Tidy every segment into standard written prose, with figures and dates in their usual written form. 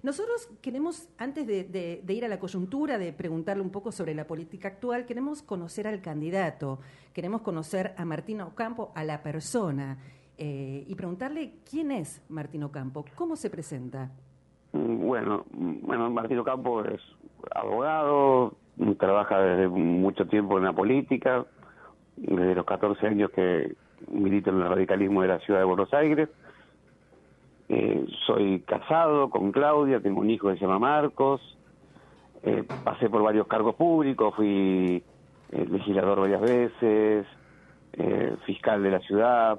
Nosotros queremos, antes de ir a la coyuntura, de preguntarle un poco sobre la política actual, queremos conocer al candidato, queremos conocer a Martín Ocampo, a la persona, y preguntarle quién es Martín Ocampo, cómo se presenta. Bueno, Martín Ocampo es abogado, trabaja desde mucho tiempo en la política, desde los 14 años que milito en el radicalismo de la ciudad de Buenos Aires. Soy casado con Claudia, tengo un hijo que se llama Marcos, pasé por varios cargos públicos, fui legislador varias veces, fiscal de la ciudad,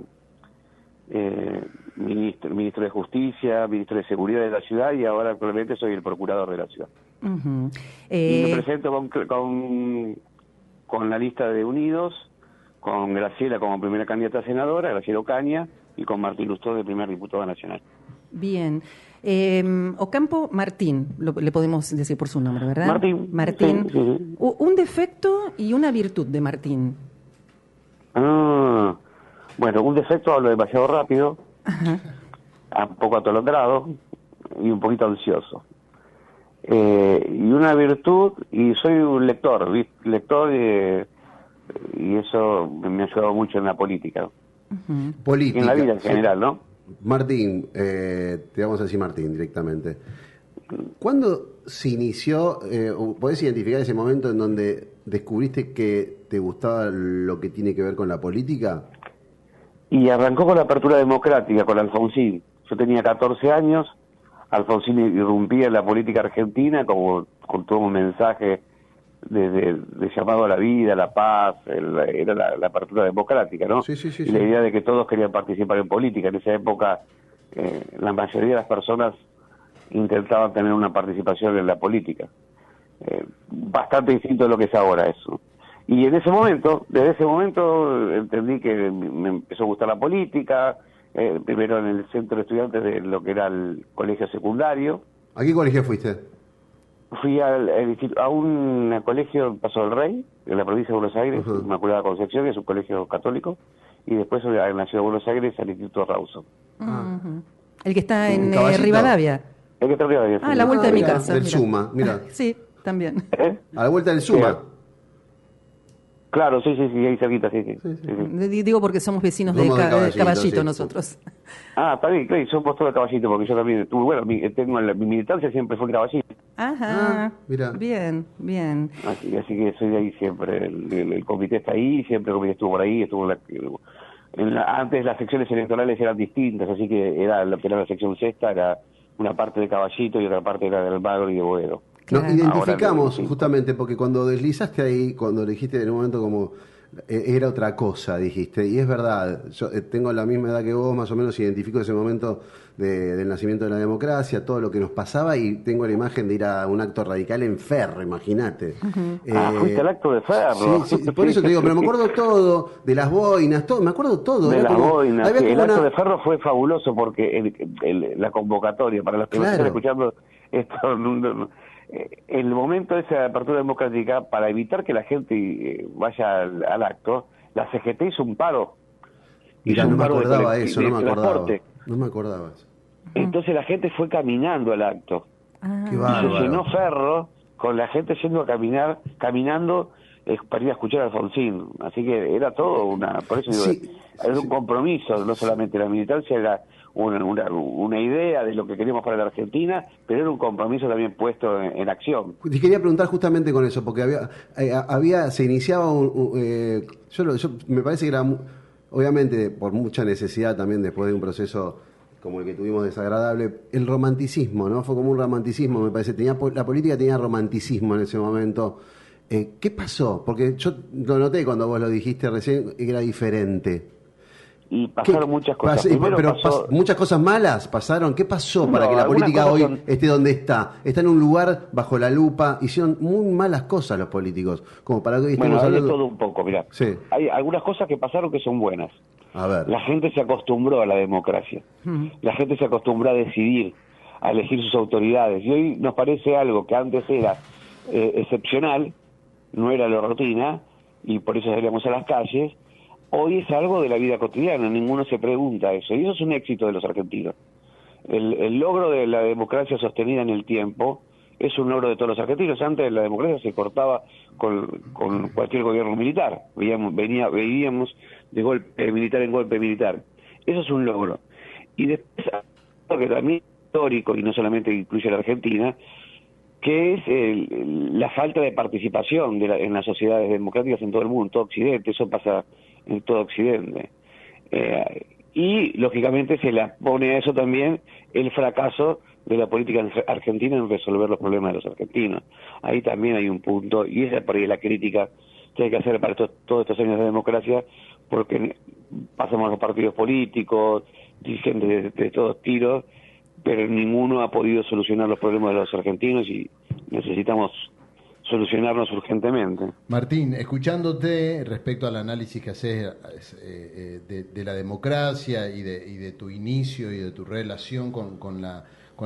ministro de Justicia, ministro de Seguridad de la ciudad y ahora actualmente soy el procurador de la ciudad. Uh-huh. Y me presento con la lista de Unidos, con Graciela como primera candidata a senadora, Graciela Ocaña, y con Martín Lustó de primer diputado nacional. Bien. Ocampo Martín, le podemos decir por su nombre, ¿verdad? Martín. Sí. Un defecto y una virtud de Martín. Bueno, un defecto, hablo demasiado rápido, un poco atolondrado y un poquito ansioso. Y una virtud, y soy un lector y eso me ha ayudado mucho en la política. Política. Y en la vida en general, ¿no? Martín, te vamos a decir Martín directamente. ¿Cuándo se inició, podés identificar ese momento en donde descubriste que te gustaba lo que tiene que ver con la política? Y arrancó con la apertura democrática, con Alfonsín. Yo tenía 14 años, Alfonsín irrumpía en la política argentina con todo un mensaje de llamado a la vida, a la paz, era la apertura democrática, ¿no? Sí. Y la idea de que todos querían participar en política. En esa época la mayoría de las personas intentaban tener una participación en la política. Bastante distinto de lo que es ahora eso. Y desde ese momento entendí que me empezó a gustar la política, primero en el centro de estudiantes de lo que era el colegio secundario. ¿A qué colegio fuiste? Fui a un colegio en Paso del Rey, en la provincia de Buenos Aires, Inmaculada Concepción, que es un colegio católico, y después en la ciudad de Buenos Aires al Instituto Rawson. El que está en El Rivadavia. que está en Rivadavia. A la vuelta de mi casa. Del Suma, mira. Sí, también. A la vuelta del Suma. Claro, sí, ahí cerquita, sí. Digo porque somos vecinos de Caballito sí. Nosotros. Está bien, claro, somos todos de Caballito, porque yo también tuve, mi militancia siempre fue en Caballito. Ajá, mira. Bien. Así que soy de ahí siempre, el comité está ahí, siempre el comité estuvo por ahí, antes las secciones electorales eran distintas, así que era lo que era la sección sexta, era una parte de Caballito y otra parte era del Magro y de Boedo. Claro. Nos identificamos justamente porque cuando deslizaste ahí, cuando dijiste en un momento como era otra cosa, dijiste, y es verdad, yo tengo la misma edad que vos, más o menos identifico ese momento del nacimiento de la democracia, todo lo que nos pasaba, y tengo la imagen de ir a un acto radical en Ferro, imagínate. Fuiste al acto de Ferro. Sí, por eso te digo, pero me acuerdo todo, de las boinas, todo, me acuerdo todo. De las boinas, sí, el acto de Ferro fue fabuloso porque la convocatoria, para los que me están escuchando esto, el momento de esa apertura democrática, para evitar que la gente vaya al acto, la CGT hizo un paro. Mirá, no me acordaba eso, no me acordaba eso. Entonces la gente fue caminando al acto. Qué bárbaro. Se llenó Ferro con la gente yendo a caminando para ir a escuchar a Alfonsín. Así que era todo por eso digo, era un compromiso, no solamente la militancia, era una idea de lo que queríamos para la Argentina, pero era un compromiso también puesto en acción. Te quería preguntar justamente con eso, porque se iniciaba yo me parece que era, obviamente, por mucha necesidad también después de un proceso como el que tuvimos desagradable, el romanticismo, ¿no? Fue como un romanticismo, me parece. La política tenía romanticismo en ese momento. ¿Qué pasó? Porque yo lo noté cuando vos lo dijiste recién, que era diferente. Y pasaron muchas cosas. Muchas cosas malas pasaron. ¿Qué pasó para que la política hoy esté donde está? Está en un lugar bajo la lupa. Hicieron muy malas cosas los políticos. Como para que estemos hablando todo un poco, mirá. Sí. Hay algunas cosas que pasaron que son buenas. A ver. La gente se acostumbró a la democracia. La gente se acostumbró a decidir, a elegir sus autoridades. Y hoy nos parece algo que antes era excepcional, no era la rutina, y por eso salíamos a las calles. Hoy es algo de la vida cotidiana, ninguno se pregunta eso, y eso es un éxito de los argentinos. el logro de la democracia sostenida en el tiempo es un logro de todos los argentinos. Antes la democracia se cortaba con cualquier gobierno militar. Veíamos de golpe militar en golpe militar. Eso es un logro. Y después, que también es histórico, y no solamente incluye a la Argentina, que es la falta de participación en las sociedades democráticas en todo el mundo, en todo Occidente. Eso pasa en todo Occidente. Y, lógicamente, se le pone a eso también el fracaso de la política argentina en resolver los problemas de los argentinos. Ahí también hay un punto, y esa es por ahí la crítica que hay que hacer para todos estos años de democracia, porque pasamos a los partidos políticos, dirigentes de todos tiros, pero ninguno ha podido solucionar los problemas de los argentinos y necesitamos solucionarlos urgentemente. Martín, escuchándote respecto al análisis que haces de la democracia y de tu inicio y de tu relación con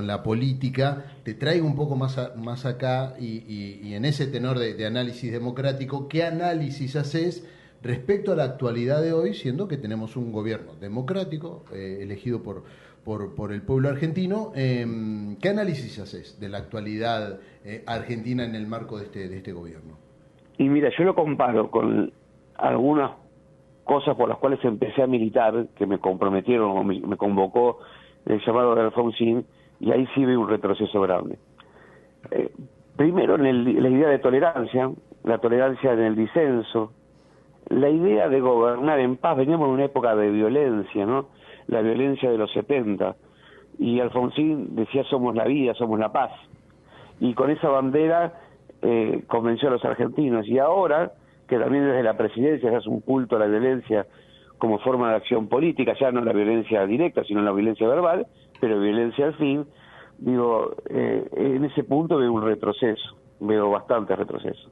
la política, te traigo un poco más acá y en ese tenor de análisis democrático, ¿qué análisis haces respecto a la actualidad de hoy, siendo que tenemos un gobierno democrático elegido por el pueblo argentino? ¿Qué análisis haces de la actualidad argentina en el marco de este gobierno? Y mira, yo lo comparo con algunas cosas por las cuales empecé a militar, que me comprometieron o me convocó el llamado de Alfonsín, y ahí sí veo un retroceso grande. Primero, en la idea de tolerancia, la tolerancia en el disenso, la idea de gobernar en paz. Veníamos de una época de violencia, ¿no? La violencia de los 70, y Alfonsín decía: somos la vida, somos la paz, y con esa bandera convenció a los argentinos. Y ahora, que también desde la presidencia se hace un culto a la violencia como forma de acción política, ya no la violencia directa, sino la violencia verbal, pero violencia al fin, digo, en ese punto veo un retroceso, veo bastante retroceso.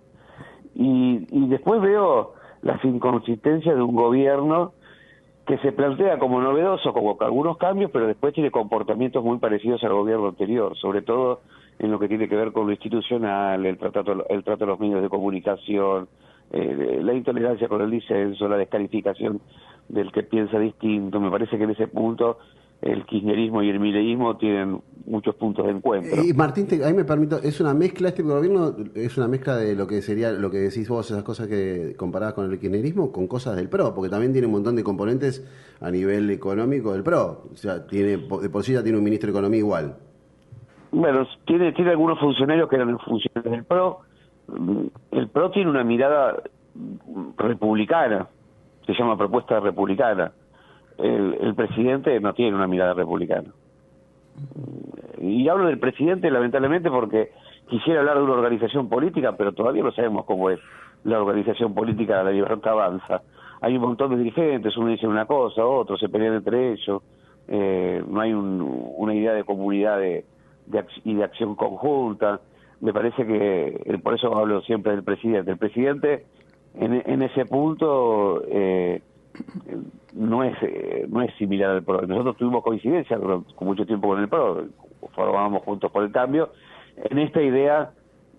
Y después veo las inconsistencias de un gobierno que se plantea como novedoso, como algunos cambios, pero después tiene comportamientos muy parecidos al gobierno anterior, sobre todo en lo que tiene que ver con lo institucional, el trato de los medios de comunicación, la intolerancia con el disenso, la descalificación del que piensa distinto. Me parece que en ese punto el kirchnerismo y el mileísmo tienen muchos puntos de encuentro. Y Martín, ahí me permito, ¿es una mezcla este gobierno? ¿Es una mezcla de lo que sería, lo que decís vos, esas cosas que comparás con el kirchnerismo, con cosas del PRO? Porque también tiene un montón de componentes a nivel económico del PRO. O sea, de por sí ya tiene un ministro de Economía igual. Bueno, tiene algunos funcionarios que eran funcionarios del PRO. El PRO tiene una mirada republicana, se llama propuesta republicana. El presidente no tiene una mirada republicana. Y hablo del presidente, lamentablemente, porque quisiera hablar de una organización política, pero todavía no sabemos cómo es la organización política de La Libertad Avanza. Hay un montón de dirigentes, uno dice una cosa, otro se pelean entre ellos, no hay una idea de comunidad y de acción conjunta. Me parece que, por eso hablo siempre del presidente. El presidente, en ese punto, no es similar al PRO. Nosotros tuvimos coincidencia con mucho tiempo con el PRO, formábamos Juntos por el Cambio, en esta idea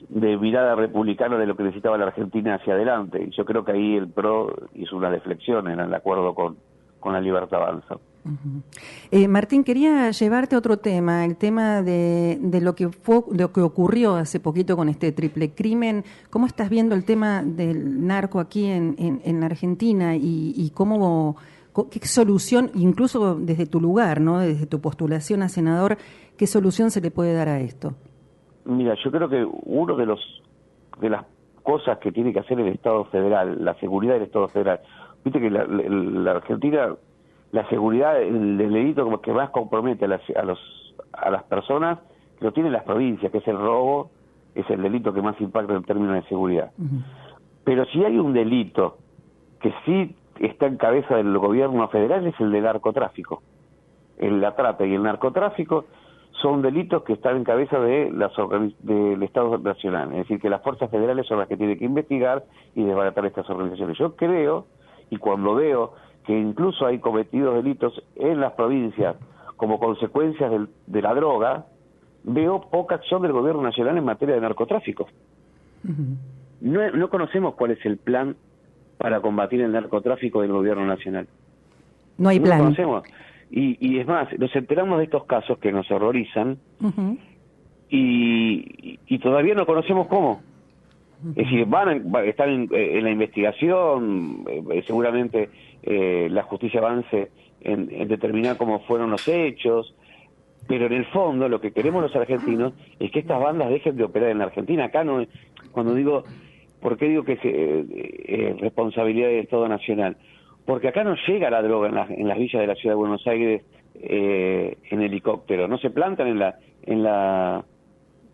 de mirada republicana de lo que necesitaba la Argentina hacia adelante. Y yo creo que ahí el PRO hizo una deflexión en el acuerdo con La Libertad Avanza. Martín, quería llevarte a otro tema, el tema de lo que ocurrió hace poquito con este triple crimen. ¿Cómo estás viendo el tema del narco aquí en la Argentina y qué solución, incluso desde tu lugar, ¿no? Desde tu postulación a senador, qué solución se le puede dar a esto? Mira, yo creo que uno de las cosas que tiene que hacer el Estado federal, la seguridad del Estado federal. Viste que la Argentina, la seguridad, el delito como que más compromete a las personas, lo tienen las provincias, que es el robo, es el delito que más impacta en términos de seguridad. Uh-huh. Pero si hay un delito que sí está en cabeza del gobierno federal, es el de narcotráfico. La trata y el narcotráfico son delitos que están en cabeza del Estado Nacional. Es decir, que las fuerzas federales son las que tienen que investigar y desbaratar estas organizaciones. Yo creo, y cuando veo que incluso hay cometidos delitos en las provincias como consecuencias de la droga, veo poca acción del gobierno nacional en materia de narcotráfico. Uh-huh. No conocemos cuál es el plan para combatir el narcotráfico del gobierno nacional. No hay plan. Lo conocemos. Y es más, nos enteramos de estos casos que nos horrorizan y todavía no conocemos cómo. Es decir, están en la investigación, seguramente la justicia avance en determinar cómo fueron los hechos, pero en el fondo lo que queremos los argentinos es que estas bandas dejen de operar en la Argentina. Acá no, cuando digo, ¿por qué digo que es responsabilidad del Estado Nacional? Porque acá no llega la droga en las villas de la Ciudad de Buenos Aires en helicóptero, no se plantan en las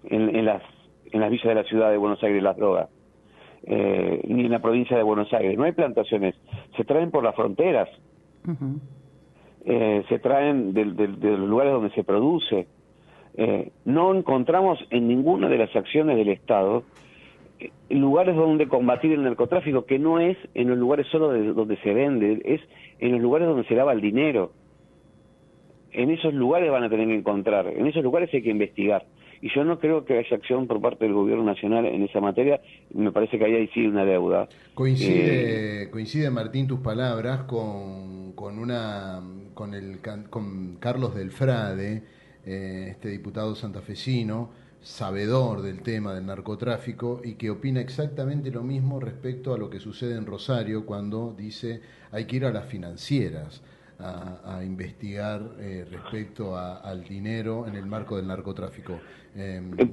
villas de la Ciudad de Buenos Aires las drogas, ni en la provincia de Buenos Aires, no hay plantaciones, se traen por las fronteras, se traen de los lugares donde se produce. No encontramos en ninguna de las acciones del Estado lugares donde combatir el narcotráfico, que no es en los lugares solo donde se vende, es en los lugares donde se lava el dinero. En esos lugares van a tener que encontrar, en esos lugares hay que investigar. Y yo no creo que haya acción por parte del gobierno nacional en esa materia, me parece que ahí hay sí una deuda. Coincide Martín, tus palabras con Carlos Delfrade, este diputado santafesino, sabedor del tema del narcotráfico y que opina exactamente lo mismo respecto a lo que sucede en Rosario cuando dice hay que ir a las financieras a investigar respecto al dinero en el marco del narcotráfico.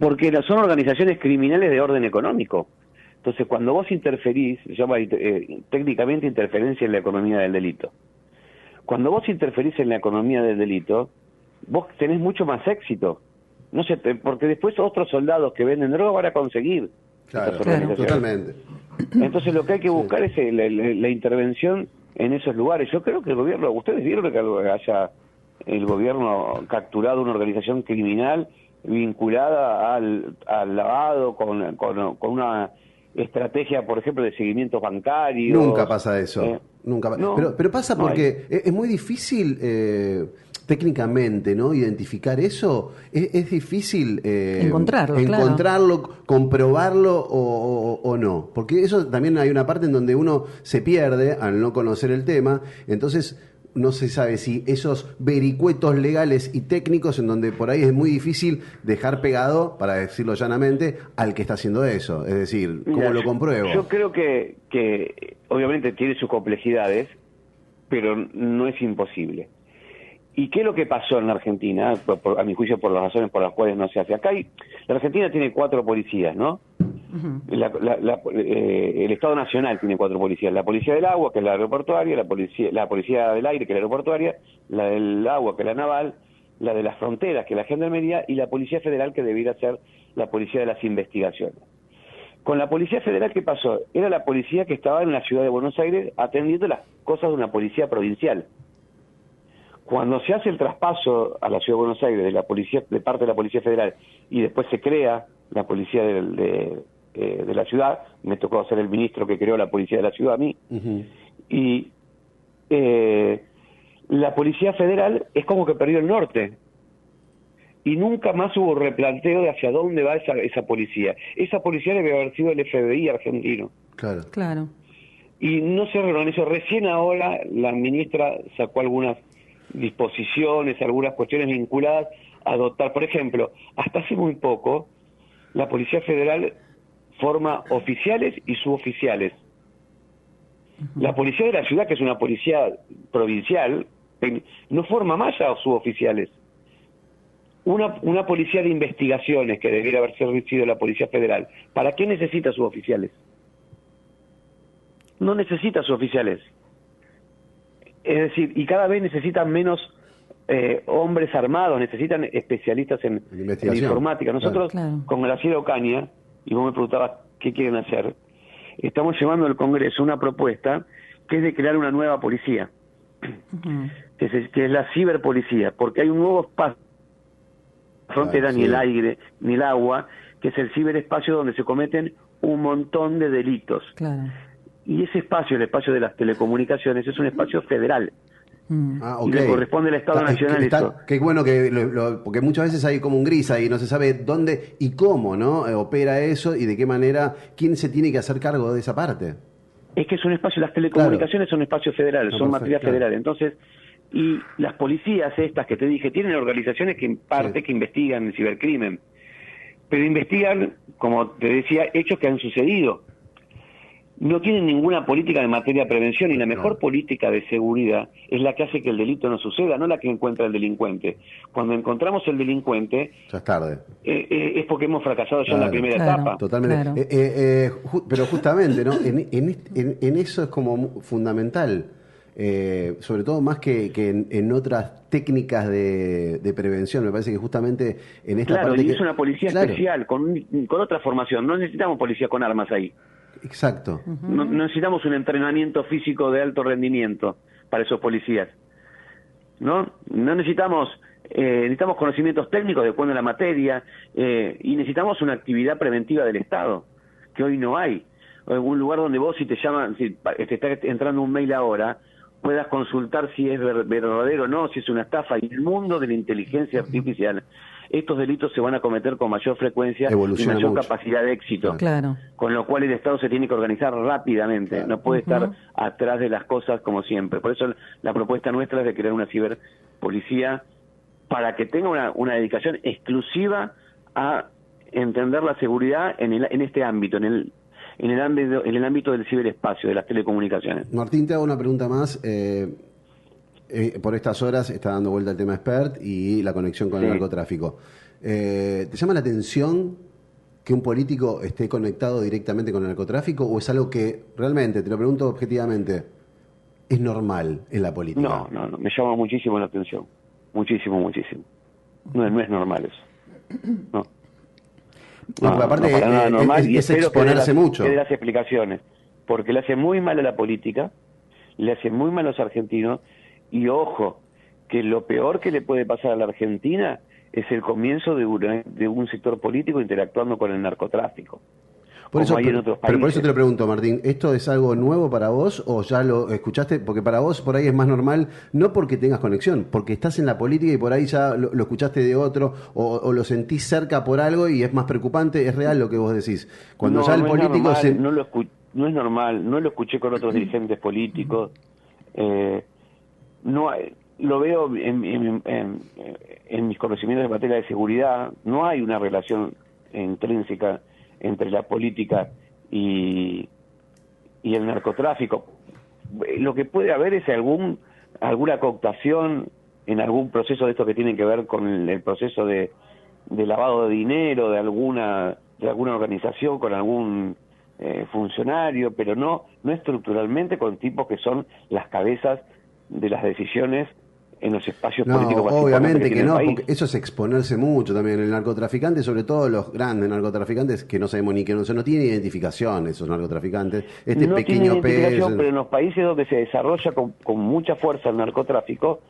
Porque son organizaciones criminales de orden económico. Entonces, cuando vos interferís, se llama técnicamente interferencia en la economía del delito. Cuando vos interferís en la economía del delito, vos tenés mucho más éxito. No sé, porque después otros soldados que venden droga van a conseguir. Claro, totalmente. Entonces lo que hay que buscar es la intervención en esos lugares. Yo creo que el gobierno, ustedes vieron que haya el gobierno capturado una organización criminal vinculada al lavado con una estrategia, por ejemplo, de seguimientos bancarios. Nunca pasa eso. Nunca. No, pero pasa porque es muy difícil técnicamente, ¿no? Identificar eso. Es difícil encontrarlo, comprobarlo o no. Porque eso también hay una parte en donde uno se pierde al no conocer el tema. Entonces no se sabe si esos vericuetos legales y técnicos en donde por ahí es muy difícil dejar pegado, para decirlo llanamente, al que está haciendo eso. Es decir, ¿cómo lo compruebo? Yo creo que obviamente tiene sus complejidades, pero no es imposible. ¿Y qué es lo que pasó en la Argentina? A mi juicio, por las razones por las cuales no se hace. Acá la Argentina tiene 4 policías, ¿no? El Estado Nacional tiene 4 policías: la policía del agua, que es la aeroportuaria, la policía del aire, que es la aeroportuaria, la del agua, que es la naval, la de las fronteras, que es la gendarmería, y la policía federal, que debiera ser la policía de las investigaciones. Con la policía federal, ¿qué pasó? Era la policía que estaba en la ciudad de Buenos Aires atendiendo las cosas de una policía provincial. Cuando se hace el traspaso a la ciudad de Buenos Aires de parte de la policía federal y después se crea la policía de la ciudad, me tocó ser el ministro que creó la policía de la ciudad a mí, y la policía federal es como que perdió el norte y nunca más hubo replanteo de hacia dónde va esa policía. Esa policía debe haber sido el FBI argentino. Claro. Y no se reorganizó. Recién ahora la ministra sacó algunas disposiciones, algunas cuestiones vinculadas a dotar. Por ejemplo, hasta hace muy poco la Policía Federal forma oficiales y suboficiales. La Policía de la Ciudad, que es una policía provincial, no forma más a suboficiales. Una policía de investigaciones, que debería haber sido la Policía Federal, ¿para qué necesita suboficiales? No necesita suboficiales. Es decir, y cada vez necesitan menos hombres armados, necesitan especialistas en informática. Nosotros, con Graciela Ocaña, y vos me preguntabas qué quieren hacer, estamos llevando al Congreso una propuesta que es de crear una nueva policía, que es la ciberpolicía, porque hay un nuevo espacio, frontera ni el aire, ni el agua, que es el ciberespacio donde se cometen un montón de delitos. Y ese espacio, el espacio de las telecomunicaciones, es un espacio federal. Y le corresponde al Estado Nacional eso. Qué bueno porque muchas veces hay como un gris ahí, no se sabe dónde y cómo, ¿no? Opera eso y de qué manera, quién se tiene que hacer cargo de esa parte. Es que es un espacio, las telecomunicaciones son un espacio federal, son materia federal. Entonces, Y las policías estas que te dije tienen organizaciones que en parte que investigan el cibercrimen, pero investigan, como te decía, hechos que han sucedido. No tienen ninguna política de materia de prevención, y la mejor política de seguridad es la que hace que el delito no suceda, no la que encuentra el delincuente. Cuando encontramos el delincuente, ya es tarde. Es porque hemos fracasado ya en la primera etapa. Totalmente. Pero justamente, ¿no? En eso es como fundamental, sobre todo más que en otras técnicas de prevención. Me parece que justamente en esta parte... y es una policía especial, con otra formación. No necesitamos policía con armas ahí. Exacto. No necesitamos un entrenamiento físico de alto rendimiento para esos policías. No necesitamos necesitamos conocimientos técnicos de cuándo la materia, y necesitamos una actividad preventiva del Estado, que hoy no hay. Un lugar donde vos, si te llaman, si te está entrando un mail ahora, puedas consultar si es verdadero o no, si es una estafa. Y en el mundo de la inteligencia artificial, estos delitos se van a cometer con mayor frecuencia y mayor capacidad de éxito. Claro. Con lo cual el Estado se tiene que organizar rápidamente, claro. No puede estar atrás de las cosas como siempre. Por eso la propuesta nuestra es de crear una ciberpolicía para que tenga una dedicación exclusiva a entender la seguridad en este ámbito, en el ámbito del ciberespacio, de las telecomunicaciones. Martín, te hago una pregunta más. Por estas horas está dando vuelta el tema Expert y la conexión con el narcotráfico. ¿Te llama la atención que un político esté conectado directamente con el narcotráfico, o es algo que realmente, te lo pregunto objetivamente, es normal en la política? No, me llama muchísimo la atención. Muchísimo. No es normal eso. No. No, aparte para nada normal, es exponerse mucho. Que de las explicaciones, porque le hace muy mal a la política, le hace muy mal a los argentinos, y ojo, que lo peor que le puede pasar a la Argentina es el comienzo de un sector político interactuando con el narcotráfico. Por eso, hay en otros países. Pero por eso te lo pregunto, Martín, ¿esto es algo nuevo para vos o ya lo escuchaste? Porque para vos por ahí es más normal, no porque tengas conexión, porque estás en la política y por ahí ya lo escuchaste de otro, o lo sentís cerca por algo y es más preocupante. ¿Es real lo que vos decís? Cuando ya el político no es normal, no lo escuché con otros dirigentes políticos. Lo veo en mis conocimientos de materia de seguridad. No hay una relación intrínseca entre la política y el narcotráfico. Lo que puede haber es alguna cooptación en algún proceso de estos que tienen que ver con el proceso de lavado de dinero de alguna organización, con algún funcionario, pero no estructuralmente con tipos que son las cabezas de las decisiones en los espacios políticos más obviamente que no, el país. porque eso es exponerse mucho también. El narcotraficante, sobre todo los grandes narcotraficantes, que no sabemos ni qué, no tienen identificación esos narcotraficantes. No pequeño tienen identificación, pero en los países donde se desarrolla con mucha fuerza el narcotráfico,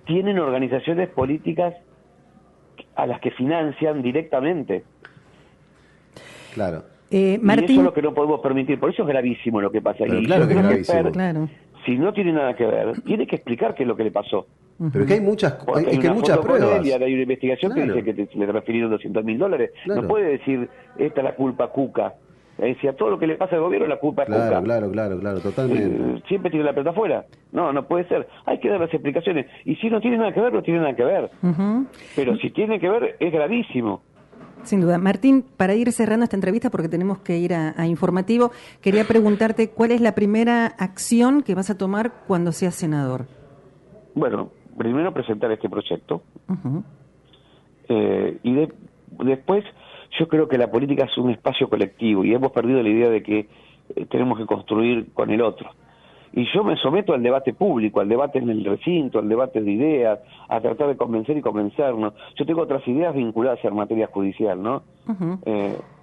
tienen organizaciones políticas a las que financian directamente. Claro. Martín, y eso es lo que no podemos permitir. Por eso es gravísimo lo que pasa ahí. Claro que es gravísimo. Claro. Si no tiene nada que ver, tiene que explicar qué es lo que le pasó. Pero que hay muchas, hay muchas pruebas. Y hay una investigación que dice que le refirieron $200.000. Claro. No puede decir, esta es la culpa Cuca. Si a todo lo que le pasa al gobierno la culpa es Cuca. Claro, totalmente. Siempre tiene la pelota afuera. No puede ser. Hay que dar las explicaciones. Y si no tiene nada que ver, no tiene nada que ver. Pero si tiene que ver, es gravísimo. Sin duda. Martín, para ir cerrando esta entrevista, porque tenemos que ir a informativo, quería preguntarte cuál es la primera acción que vas a tomar cuando seas senador. Bueno, primero presentar este proyecto. Y después, yo creo que la política es un espacio colectivo y hemos perdido la idea de que tenemos que construir con el otro. Y yo me someto al debate público, al debate en el recinto, al debate de ideas, a tratar de convencer y convencernos. Yo tengo otras ideas vinculadas a la materia judicial, ¿no?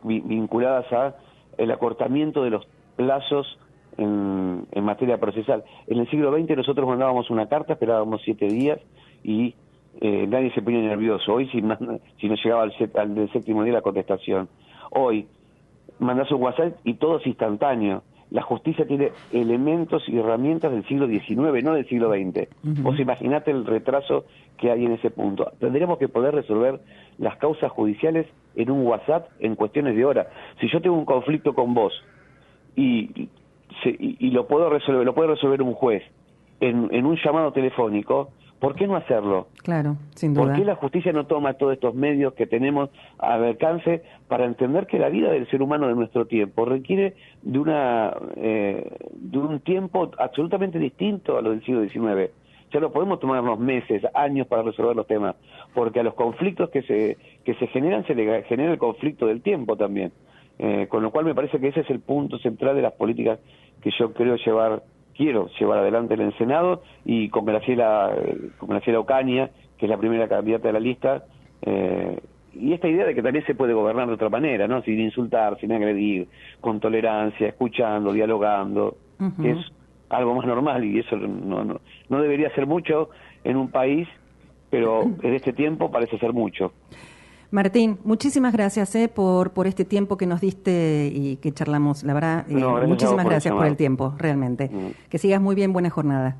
Vinculadas a el acortamiento de los plazos en materia procesal. En el siglo XX nosotros mandábamos una carta, esperábamos 7 días y nadie se ponía nervioso. Hoy si no llegaba al 7º día la contestación. Hoy mandás un WhatsApp y todo es instantáneo. La justicia tiene elementos y herramientas del siglo XIX, no del siglo XX. Vos imaginate el retraso que hay en ese punto. Tendríamos que poder resolver las causas judiciales en un WhatsApp en cuestiones de horas. Si yo tengo un conflicto con vos y lo puede resolver un juez en un llamado telefónico, ¿Por qué no hacerlo? Claro, sin duda. ¿Por qué la justicia no toma todos estos medios que tenemos al alcance para entender que la vida del ser humano de nuestro tiempo requiere de un tiempo absolutamente distinto a lo del siglo XIX? Ya no podemos tomarnos meses, años para resolver los temas, porque a los conflictos que se generan se le genera el conflicto del tiempo también. Con lo cual me parece que ese es el punto central de las políticas que yo quiero llevar adelante en el Senado, y con Graciela Ocaña, que es la primera candidata de la lista, y esta idea de que también se puede gobernar de otra manera, ¿no? Sin insultar, sin agredir, con tolerancia, escuchando, dialogando, que es algo más normal, y eso no debería ser mucho en un país, pero en este tiempo parece ser mucho. Martín, muchísimas gracias por este tiempo que nos diste y que charlamos. La verdad, muchísimas gracias por el tiempo, realmente. Que sigas muy bien, buena jornada.